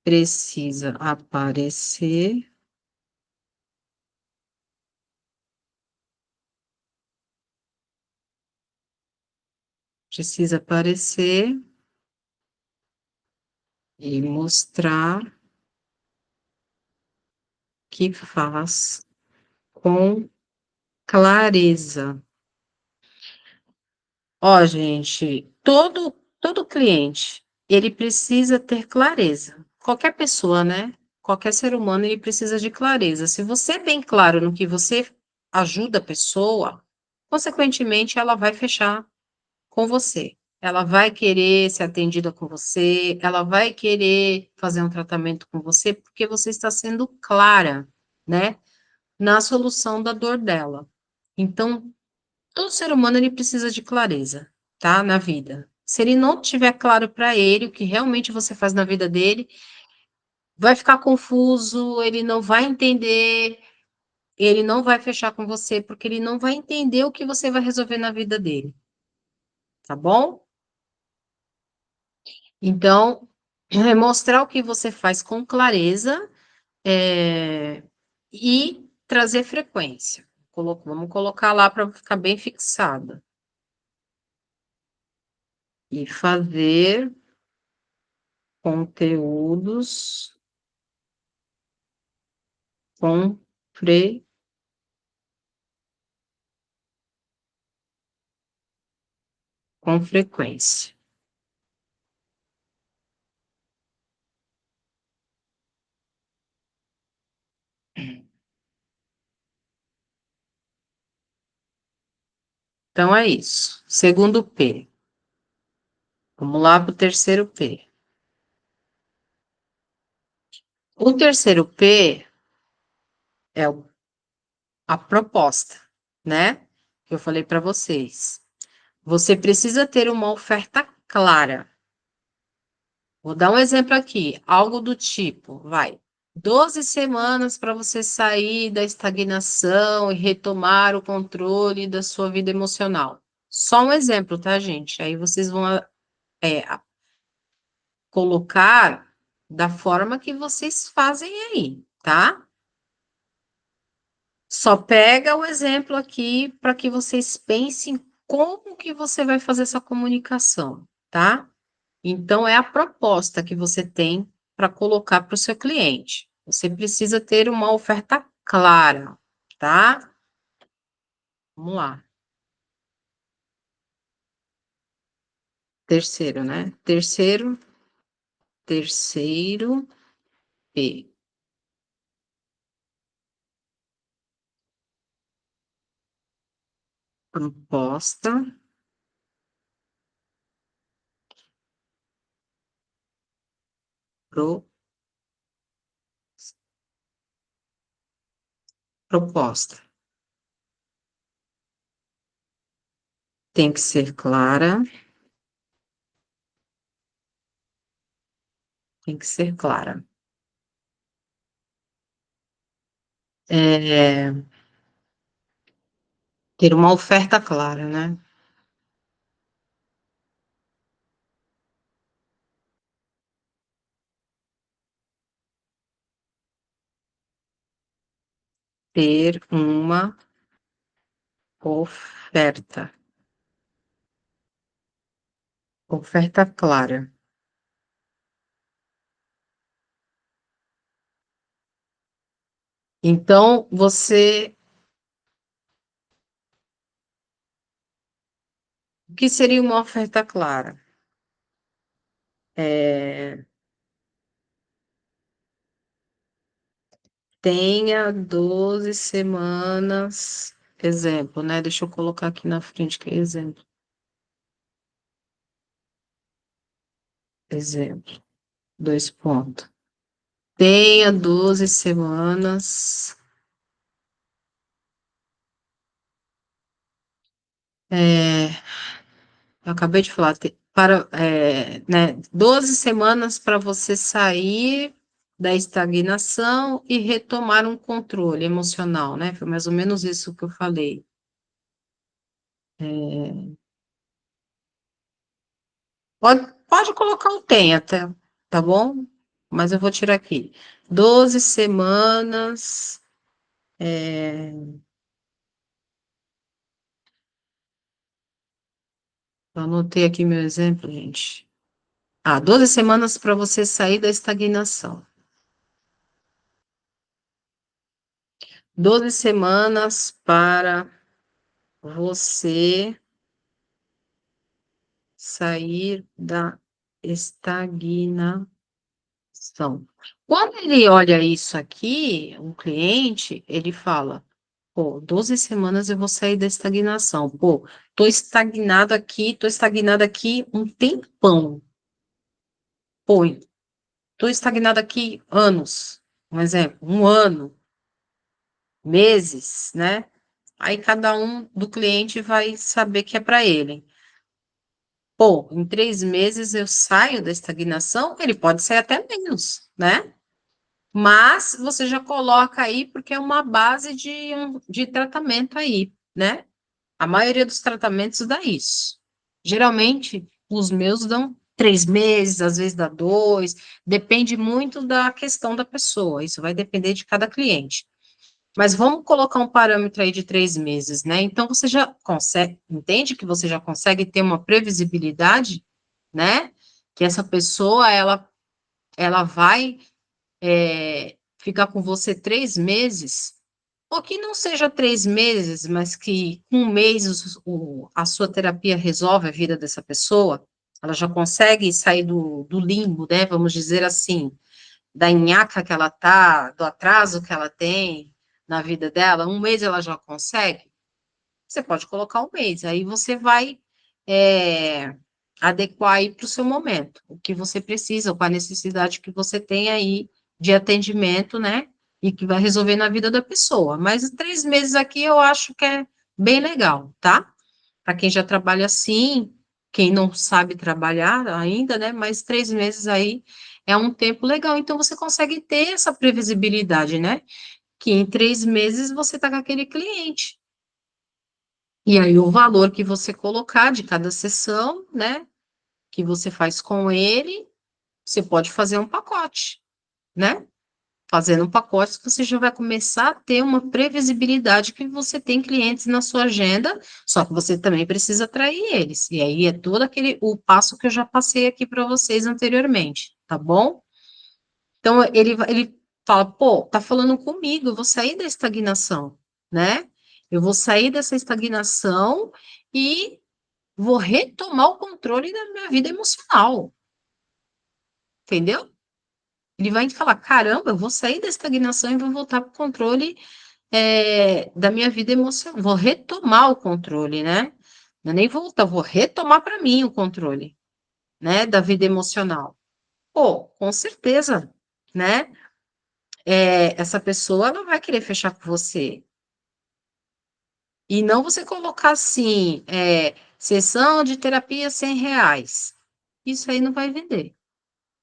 precisa aparecer, precisa aparecer e mostrar que faz com clareza. Ó, gente, todo cliente, ele precisa ter clareza. Qualquer pessoa, né? Qualquer ser humano, ele precisa de clareza. Se você é bem claro no que você ajuda a pessoa, consequentemente, ela vai fechar com você. Ela vai querer ser atendida com você, ela vai querer fazer um tratamento com você, porque você está sendo clara, né, na solução da dor dela. Então, todo ser humano ele precisa de clareza, tá, na vida. Se ele não tiver claro para ele o que realmente você faz na vida dele, vai ficar confuso, ele não vai entender, ele não vai fechar com você, porque ele não vai entender o que você vai resolver na vida dele, tá bom? Então, mostrar o que você faz com clareza, é, e trazer frequência. Vamos colocar lá para ficar bem fixada. E fazer conteúdos com, fre, com frequência. Então, é isso. Segundo P. Vamos lá para o terceiro P. O terceiro P é a proposta, né? Que eu falei para vocês. Você precisa ter uma oferta clara. Vou dar um exemplo aqui, algo do tipo, vai, 12 semanas para você sair da estagnação e retomar o controle da sua vida emocional. Só um exemplo, tá, gente? Aí vocês vão colocar da forma que vocês fazem aí, tá? Só pega o exemplo aqui para que vocês pensem como que você vai fazer essa comunicação, tá? Então, é a proposta que você tem para colocar para o seu cliente. Você precisa ter uma oferta clara, tá? Vamos lá. Terceiro, né? Terceiro P. Proposta, pro, proposta. Tem que ser clara, tem que ser clara. É, ter uma oferta clara, né? Ter uma oferta. Oferta clara. Então, o que seria uma oferta clara? É, tenha 12 semanas, exemplo, né? Deixa eu colocar aqui na frente que é exemplo. Exemplo, dois pontos. Tenha 12 semanas. Eu acabei de falar, né, 12 semanas para você sair da estagnação e retomar um controle emocional, né? Foi mais ou menos isso que eu falei. Pode colocar o tem até, tá bom? Mas eu vou tirar aqui. 12 semanas. Eu anotei aqui meu exemplo, gente. 12 semanas para você sair da estagnação. 12 semanas para você sair da estagnação. Quando ele olha isso aqui, um cliente, ele fala. Pô, 12 semanas eu vou sair da estagnação. Pô, tô estagnado aqui um tempão. Pô, tô estagnado aqui anos. Um exemplo, um ano, meses, né? Aí cada um do cliente vai saber que é para ele. Pô, em 3 meses eu saio da estagnação, ele pode sair até menos, né? Mas você já coloca aí, porque é uma base de tratamento aí, né? A maioria dos tratamentos dá isso. Geralmente, os meus dão 3 meses, às vezes dá 2, depende muito da questão da pessoa, isso vai depender de cada cliente. Mas vamos colocar um parâmetro aí de 3 meses, né? Então, você já consegue, entende que você já consegue ter uma previsibilidade, né? Que essa pessoa, ela vai ficar com você 3 meses, ou que não seja 3 meses, mas que um mês a sua terapia resolve a vida dessa pessoa, ela já consegue sair do limbo, né? Vamos dizer assim, da nhaca que ela tá, do atraso que ela tem na vida dela, um mês ela já consegue, você pode colocar um mês, aí você vai é, adequar aí para o seu momento, o que você precisa, com a necessidade que você tem aí de atendimento, né? E que vai resolver na vida da pessoa. Mas 3 meses aqui eu acho que é bem legal, tá? Para quem já trabalha assim, quem não sabe trabalhar ainda, né? Mas 3 meses aí é um tempo legal. Então você consegue ter essa previsibilidade, né? Que em 3 meses você está com aquele cliente. E aí, o valor que você colocar de cada sessão, né, que você faz com ele, você pode fazer um pacote, né? Fazendo um pacote, você já vai começar a ter uma previsibilidade que você tem clientes na sua agenda, só que você também precisa atrair eles. E aí é todo aquele o passo que eu já passei aqui para vocês anteriormente, tá bom? Então ele fala, pô, tá falando comigo, eu vou sair da estagnação, né? Eu vou sair dessa estagnação e vou retomar o controle da minha vida emocional, entendeu? Ele vai falar, caramba, eu vou sair da estagnação e vou voltar para o controle da minha vida emocional, vou retomar o controle, né? Não é nem voltar, vou retomar para mim o controle, né, da vida emocional. Pô, com certeza, né? Essa pessoa não vai querer fechar com você. E não você colocar assim, sessão de terapia R$ 100. Isso aí não vai vender,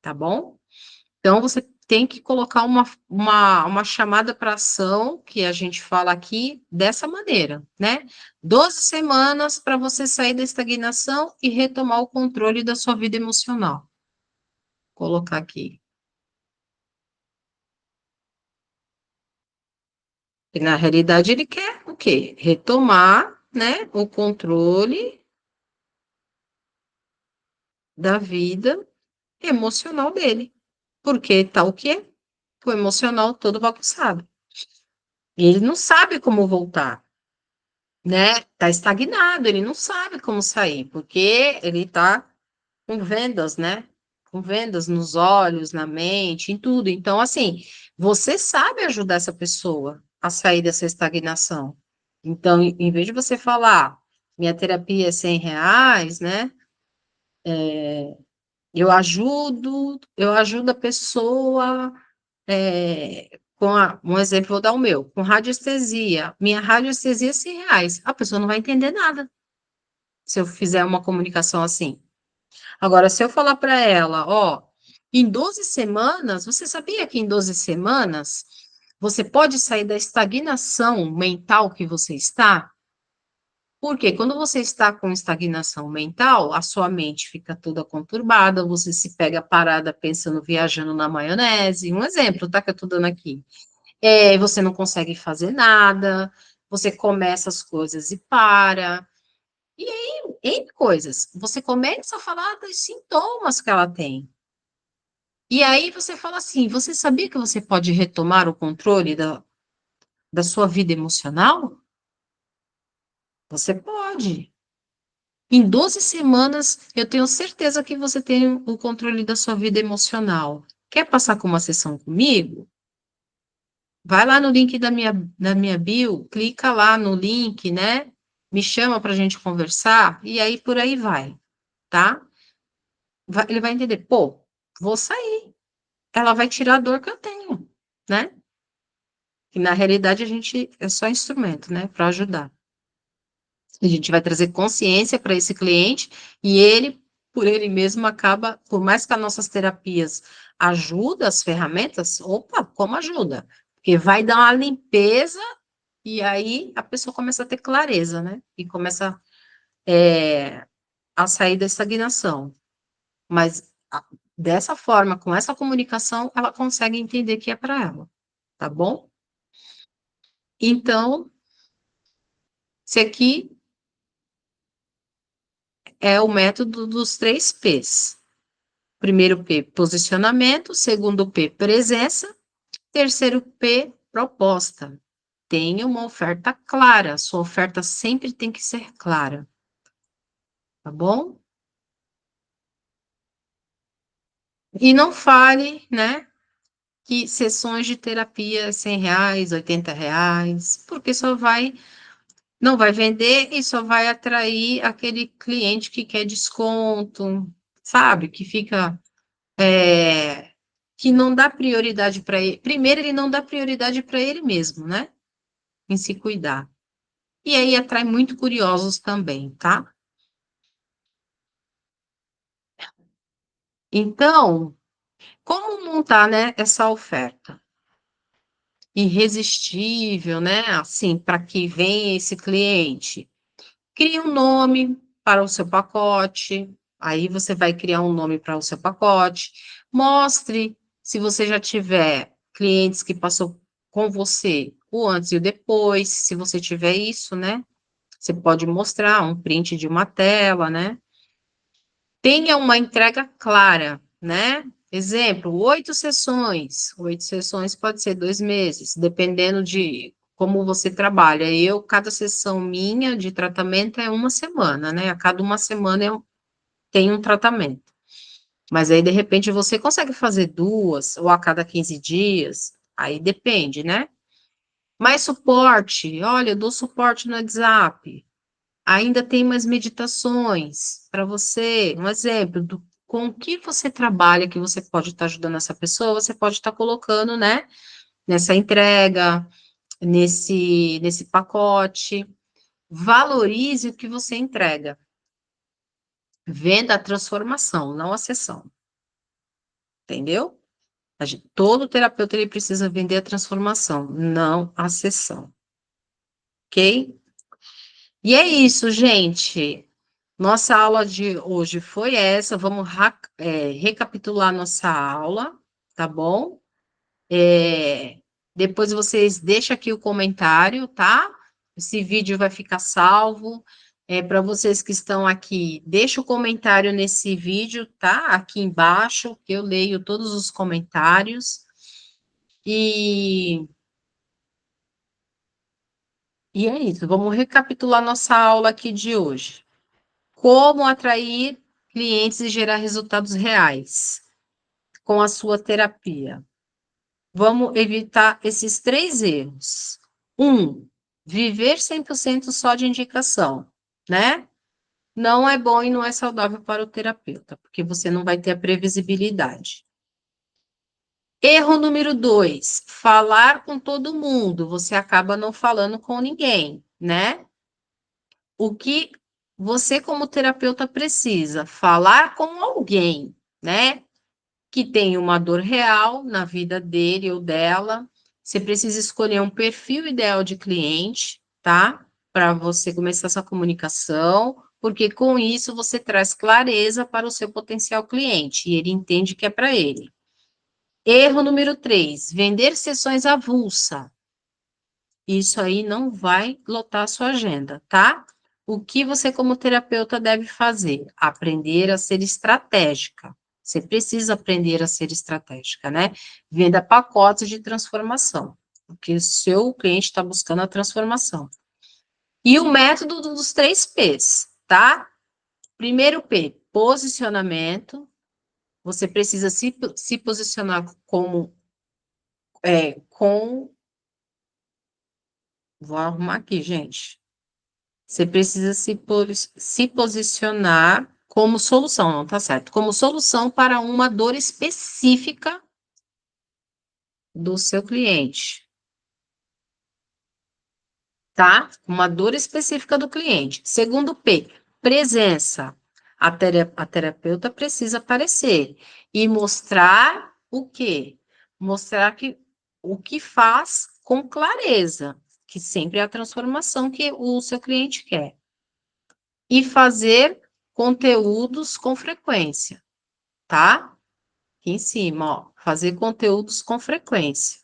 tá bom? Então, você tem que colocar uma chamada para ação, que a gente fala aqui, dessa maneira, né? 12 semanas para você sair da estagnação e retomar o controle da sua vida emocional. Vou colocar aqui. E, na realidade, ele quer o quê? Retomar, né, o controle da vida emocional dele. Porque tá o quê? O emocional todo bagunçado. E ele não sabe como voltar. Né? Tá estagnado, ele não sabe como sair, porque ele tá com vendas, né? Com vendas nos olhos, na mente, em tudo. Então, assim, você sabe ajudar essa pessoa a sair dessa estagnação. Então, em vez de você falar, minha terapia é R$ 100, né? Eu ajudo a pessoa um exemplo, vou dar o meu, com radiestesia. Minha radiestesia é R$ 100. A pessoa não vai entender nada se eu fizer uma comunicação assim. Agora, se eu falar para ela, ó, em 12 semanas, você sabia que em 12 semanas você pode sair da estagnação mental que você está? Porque quando você está com estagnação mental, a sua mente fica toda conturbada, você se pega parada pensando, viajando na maionese. Um exemplo, tá, que eu estou dando aqui. Você não consegue fazer nada, você começa as coisas e para. E aí, N coisas. Você começa a falar dos sintomas que ela tem. E aí você fala assim: você sabia que você pode retomar o controle da sua vida emocional? Você pode. Em 12 semanas, eu tenho certeza que você tem o controle da sua vida emocional. Quer passar com uma sessão comigo? Vai lá no link da minha bio, clica lá no link, né? Me chama para a gente conversar, e aí por aí vai, tá? Ele vai entender, pô, vou sair. Ela vai tirar a dor que eu tenho, né? Que na realidade a gente é só instrumento, né? Para ajudar. A gente vai trazer consciência para esse cliente e ele, por ele mesmo, acaba, por mais que as nossas terapias ajudem as ferramentas, opa, como ajuda? Porque vai dar uma limpeza e aí a pessoa começa a ter clareza, né? E começa a sair da estagnação. Mas dessa forma, com essa comunicação, ela consegue entender que é para ela, tá bom? Então, esse aqui é o método dos 3 P's. Primeiro P, posicionamento. Segundo P, presença. Terceiro P, proposta. Tenha uma oferta clara. Sua oferta sempre tem que ser clara, tá bom? E não fale, né, que sessões de terapia R$ 100, R$ 80, porque não vai vender e só vai atrair aquele cliente que quer desconto, sabe? Que fica, que não dá prioridade para ele. Primeiro, ele não dá prioridade para ele mesmo, né? Em se cuidar. E aí atrai muito curiosos também, tá? Então, como montar, né, essa oferta? Irresistível, né? Assim, para que venha esse cliente. Crie um nome para o seu pacote. Aí você vai criar um nome para o seu pacote. Mostre, se você já tiver clientes que passou com você, o antes e o depois. Se você tiver isso, né? Você pode mostrar um print de uma tela, né? Tenha uma entrega clara, né? Exemplo, 8 sessões. 8 sessões pode ser 2 meses, dependendo de como você trabalha. Cada sessão minha de tratamento é uma semana, né? A cada uma semana eu tenho um tratamento. Mas aí, de repente, você consegue fazer 2 ou a cada 15 dias. Aí depende, né? Mais suporte. Olha, eu dou suporte no WhatsApp. Ainda tem mais meditações para você. Um exemplo com o que você trabalha, que você pode estar ajudando essa pessoa, você pode estar colocando, né, nessa entrega, nesse pacote. Valorize o que você entrega. Venda a transformação, não a sessão. Entendeu? Todo terapeuta ele precisa vender a transformação, não a sessão. Ok? E é isso, gente. Nossa aula de hoje foi essa. Vamos recapitular nossa aula, tá bom? É, depois vocês deixam aqui o comentário, tá? Esse vídeo vai ficar salvo. Para vocês que estão aqui, deixa o comentário nesse vídeo, tá? Aqui embaixo, que eu leio todos os comentários. E, e é isso. Vamos recapitular nossa aula aqui de hoje. Como atrair clientes e gerar resultados reais com a sua terapia. Vamos evitar esses 3 erros. Viver 100% só de indicação, né? Não é bom e não é saudável para o terapeuta, porque você não vai ter a previsibilidade. Erro número 2, falar com todo mundo. Você acaba não falando com ninguém, né? O que você, como terapeuta, precisa? Falar com alguém, né? Que tem uma dor real na vida dele ou dela. Você precisa escolher um perfil ideal de cliente, tá? Para você começar essa comunicação, porque com isso você traz clareza para o seu potencial cliente e ele entende que é para ele. Erro número 3, vender sessões avulsa. Isso aí não vai lotar a sua agenda, tá? O que você, como terapeuta, deve fazer? Aprender a ser estratégica. Você precisa aprender a ser estratégica, né? Venda pacotes de transformação, porque o seu cliente está buscando a transformação. E o método dos 3 P's, tá? Primeiro P, posicionamento. Você precisa se posicionar com Vou arrumar aqui, gente. Você precisa se posicionar como solução, não tá certo? Como solução para uma dor específica do seu cliente, tá? Uma dor específica do cliente. Segundo P, presença. A terapeuta precisa aparecer e mostrar o quê? Mostrar que o que faz com clareza, que sempre é a transformação que o seu cliente quer. E fazer conteúdos com frequência, tá? Aqui em cima, ó, fazer conteúdos com frequência.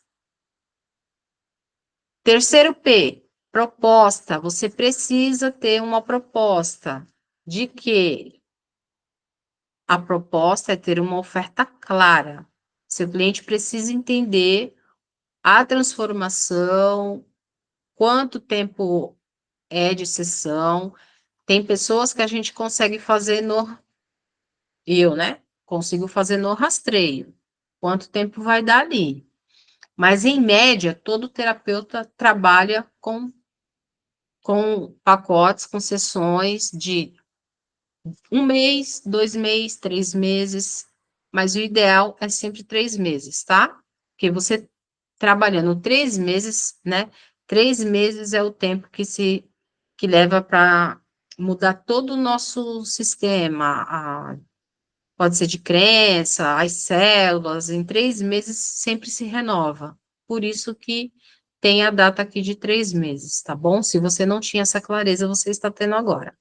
Terceiro P, proposta. Você precisa ter uma proposta. De quê? A proposta é ter uma oferta clara. Seu cliente precisa entender a transformação, quanto tempo é de sessão. Tem pessoas que a gente consegue fazer né? Consigo fazer no rastreio. Quanto tempo vai dar ali? Mas, em média, todo terapeuta trabalha com pacotes, com sessões de 1 mês, 2 meses, 3 meses, mas o ideal é sempre 3 meses, tá? Porque você trabalhando 3 meses, né? 3 meses é o tempo que leva para mudar todo o nosso sistema, pode ser de crença, as células, em 3 meses sempre se renova. Por isso que tem a data aqui de 3 meses, tá bom? Se você não tinha essa clareza, você está tendo agora.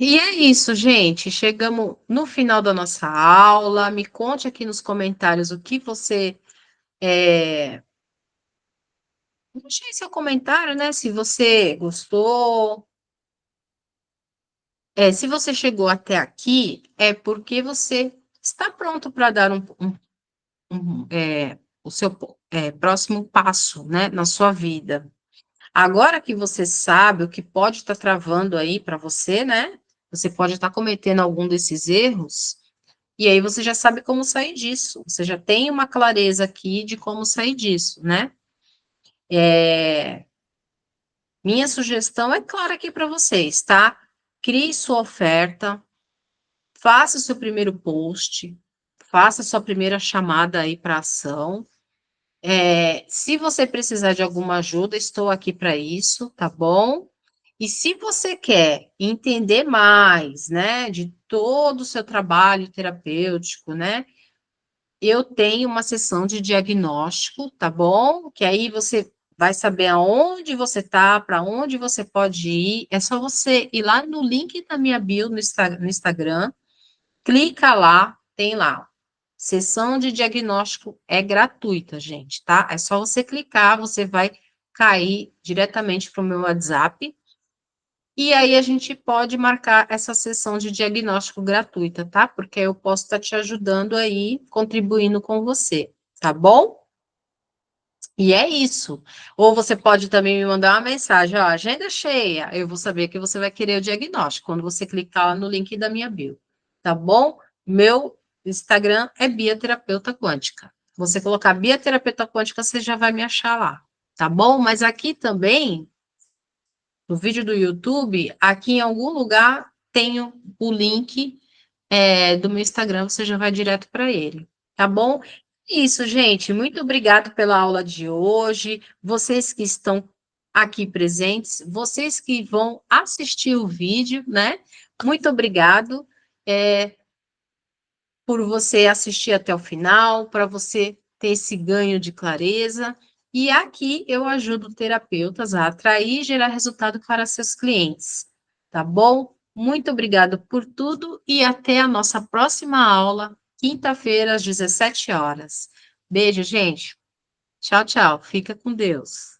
E é isso, gente. Chegamos no final da nossa aula. Me conte aqui nos comentários o que você. Deixe aí seu comentário, né? Se você gostou. Se você chegou até aqui, é porque você está pronto para dar o seu próximo passo, né, na sua vida. Agora que você sabe o que pode estar travando aí para você, né? Você pode estar cometendo algum desses erros, e aí você já sabe como sair disso. Você já tem uma clareza aqui de como sair disso, né? Minha sugestão é clara aqui para vocês, tá? Crie sua oferta, faça o seu primeiro post, faça a sua primeira chamada aí para ação. Se você precisar de alguma ajuda, estou aqui para isso, tá bom? E se você quer entender mais, né, de todo o seu trabalho terapêutico, né, eu tenho uma sessão de diagnóstico, tá bom? Que aí você vai saber aonde você tá, para onde você pode ir. É só você ir lá no link da minha bio no Instagram, clica lá, tem lá. Sessão de diagnóstico é gratuita, gente, tá? É só você clicar, você vai cair diretamente para o meu WhatsApp. E aí a gente pode marcar essa sessão de diagnóstico gratuita, tá? Porque eu posso estar te ajudando aí, contribuindo com você, tá bom? E é isso. Ou você pode também me mandar uma mensagem, ó, agenda cheia. Eu vou saber que você vai querer o diagnóstico quando você clicar lá no link da minha bio, tá bom? Meu Instagram é Bia Terapeuta Quântica. Você colocar Bia Terapeuta Quântica, você já vai me achar lá, tá bom? Mas aqui também, no vídeo do YouTube, aqui em algum lugar tem o link do meu Instagram, você já vai direto para ele, tá bom? Isso, gente. Muito obrigado pela aula de hoje. Vocês que estão aqui presentes, vocês que vão assistir o vídeo, né? Muito obrigado por você assistir até o final, para você ter esse ganho de clareza. E aqui eu ajudo terapeutas a atrair e gerar resultado para seus clientes, tá bom? Muito obrigado por tudo e até a nossa próxima aula, quinta-feira, às 17 horas. Beijo, gente. Tchau, tchau. Fica com Deus.